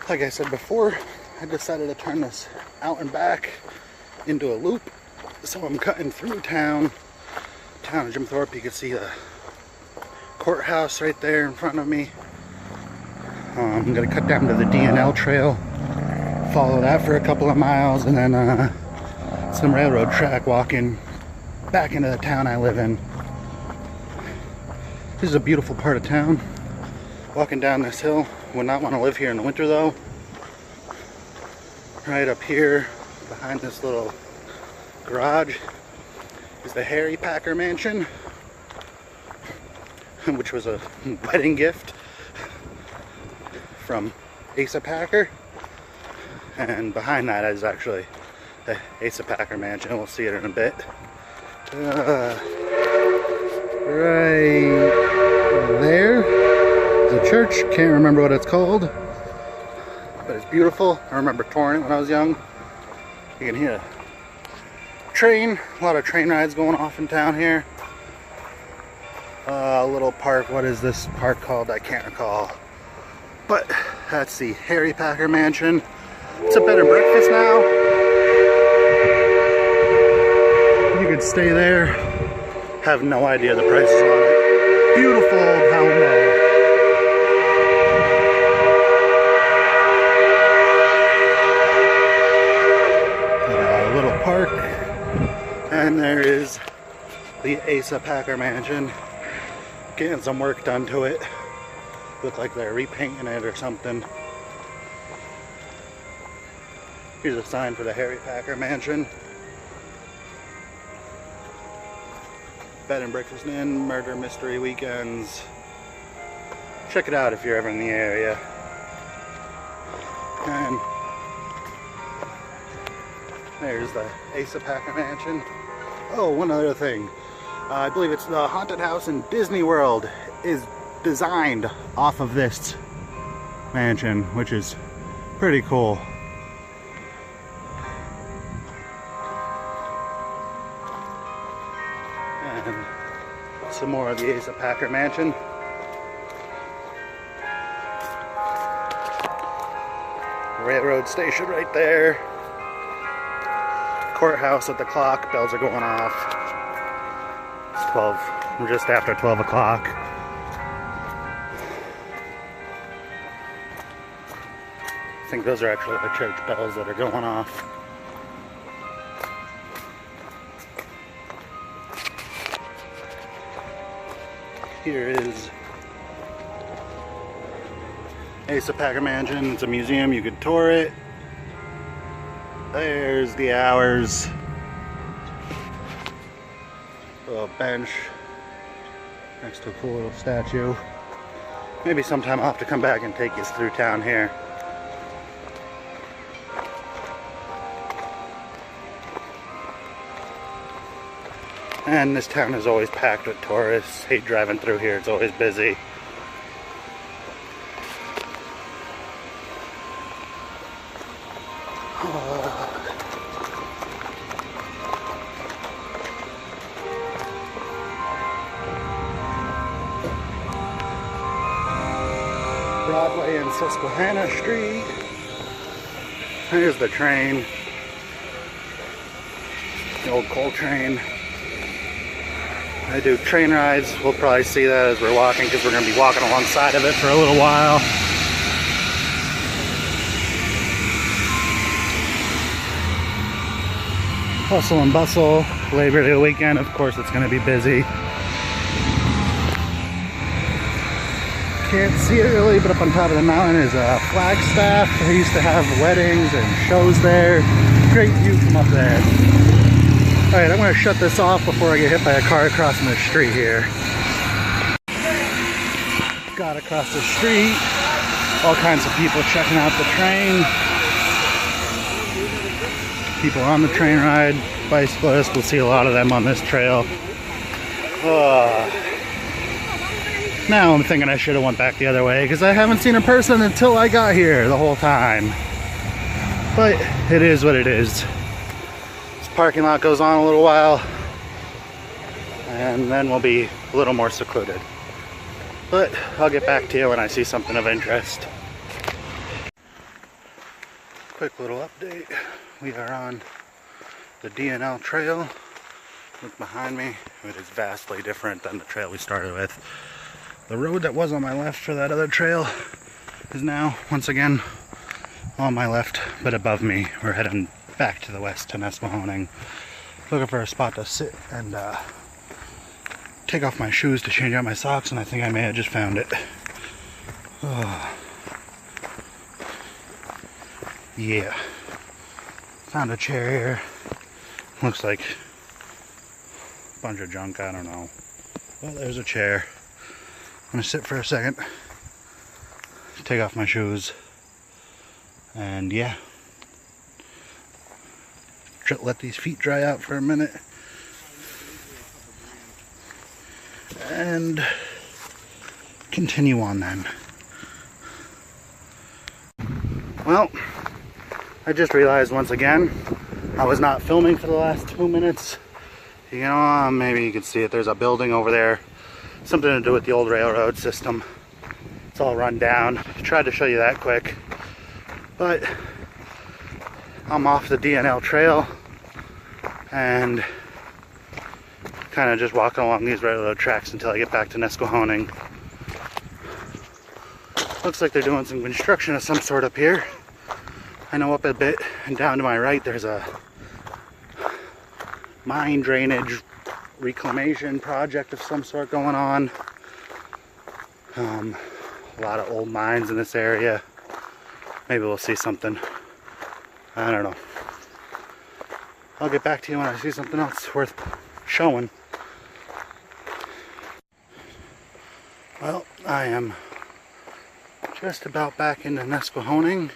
Like I said before, I decided to turn this out and back into a loop. So I'm cutting through town of Jim Thorpe. You can see the courthouse right there in front of me. I'm gonna cut down to the D&L trail, follow that for a couple of miles, and then some railroad track walking back into the town I live in. This is a beautiful part of town. Walking down this hill. Would not want to live here in the winter though. Right up here behind this little garage is the Harry Packer mansion, which was a wedding gift from Asa Packer. And behind that is actually the Asa Packer mansion. We'll see it in a bit. Right there. The church, can't remember what it's called, but it's beautiful. I remember touring it when I was young. You can hear a train, a lot of train rides going off in town here. A little park, what is this park called? I can't recall. But that's the Harry Packer mansion. It's a bed and breakfast now. You could stay there, have no idea the prices on it. Beautiful old town though. Park, and there is the Asa Packer mansion. Getting some work done to it. Look like they're repainting it or something. Here's a sign for the Harry Packer mansion. Bed and breakfast inn, murder mystery weekends. Check it out if you're ever in the area. And there's the Asa Packer mansion. Oh, one other thing. I believe it's the haunted house in Disney World is designed off of this mansion, which is pretty cool. And some more of the Asa Packer mansion. Railroad station right there. Courthouse at the clock, bells are going off. It's 12, we're just after 12 o'clock. I think those are actually the church bells that are going off. Here is Asa Packer mansion. It's a museum, you could tour it. There's the hours. A little bench next to a cool little statue. Maybe sometime I'll have to come back and take you through town here. And this town is always packed with tourists. Hate driving through here, it's always busy. Broadway and Susquehanna Street. Here's the train. The old coal train. I do train rides. We'll probably see that as we're walking because we're going to be walking alongside of it for a little while. Hustle and bustle. Labor Day weekend, of course it's going to be busy. Can't see it really, but up on top of the mountain is a Flagstaff. They used to have weddings and shows there. Great view from up there. Alright, I'm going to shut this off before I get hit by a car crossing the street here. Got across the street. All kinds of people checking out the train. People on the train ride. Bicyclists, we'll see a lot of them on this trail. Now I'm thinking I should have went back the other way because I haven't seen a person until I got here the whole time. But it is what it is. This parking lot goes on a little while and then we'll be a little more secluded. But I'll get back to you when I see something of interest. Quick little update. We are on the D&L trail. Look behind me. It is vastly different than the trail we started with. The road that was on my left for that other trail is now, once again, on my left, but above me. We're heading back to the west to Nesquehoning. Looking for a spot to sit and take off my shoes to change out my socks, and I think I may have just found it. Oh. Yeah. Found a chair here. Looks like a bunch of junk, I don't know. Well, there's a chair. I'm gonna sit for a second, take off my shoes, and yeah, let these feet dry out for a minute, and continue on then. Well, I just realized once again I was not filming for the last 2 minutes. You know, maybe you can see it. There's a building over there. Something to do with the old railroad system. It's all run down. I tried to show you that quick. But I'm off the D&L trail and kind of just walking along these railroad tracks until I get back to Nesquehoning. Looks like they're doing some construction of some sort up here. I know up a bit and down to my right there's a mine drainage reclamation project of some sort going on. A lot of old mines in this area. Maybe we'll see something. I don't know. I'll get back to you when I see something else worth showing. Well, I am just about back into Nesquehoning.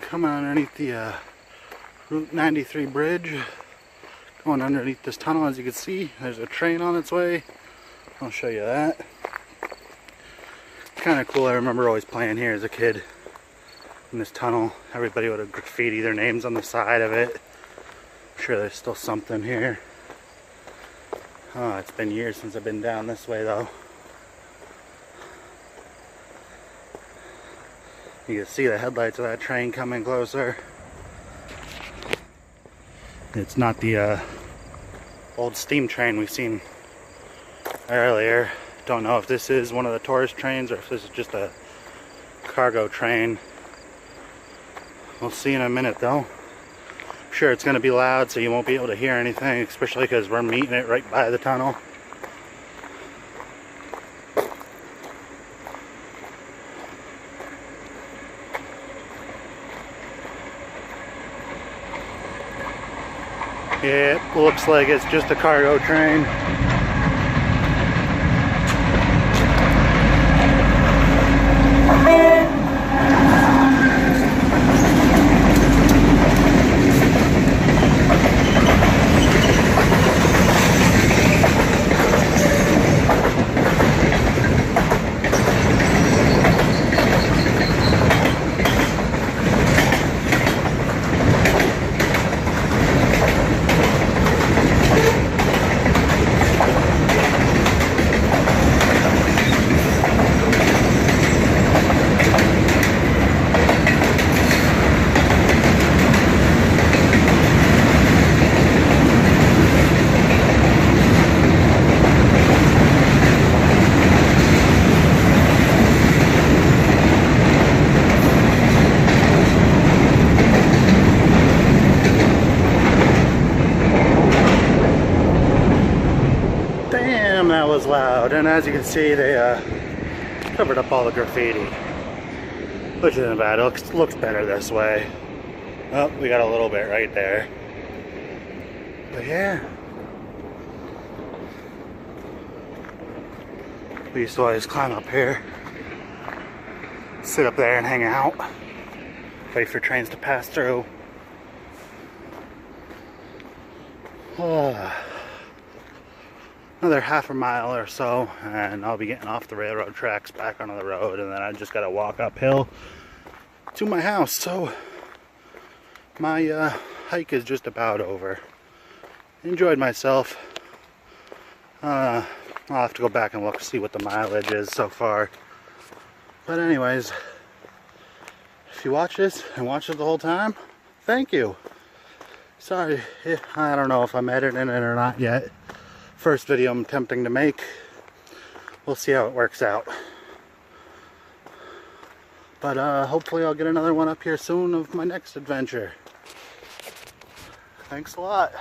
Coming underneath the Route 93 bridge. Going underneath this tunnel, as you can see, there's a train on its way. I'll show you that. It's kind of cool. I remember always playing here as a kid in this tunnel. Everybody would have graffiti their names on the side of it. I'm sure there's still something here. Oh, it's been years since I've been down this way though. You can see the headlights of that train coming closer. It's not the old steam train we've seen earlier. Don't know if this is one of the tourist trains or if this is just a cargo train. We'll see in a minute though. I'm sure it's going to be loud so you won't be able to hear anything, especially because we're meeting it right by the tunnel. Yeah, it looks like it's just a cargo train. That was loud, and as you can see they covered up all the graffiti, which isn't bad. It looks better this way. Oh, we got a little bit right there, but yeah, we used to always climb up here, sit up there and hang out, wait for trains to pass through. Another half a mile or so and I'll be getting off the railroad tracks back onto the road, and then I just gotta walk uphill to my house. So my hike is just about over. Enjoyed myself. I'll have to go back and look, see what the mileage is so far. But anyways, if you watch this and watch it the whole time, thank you. Sorry, I don't know if I'm editing it or not yet. First video I'm attempting to make. We'll see how it works out. But hopefully I'll get another one up here soon of my next adventure. Thanks a lot.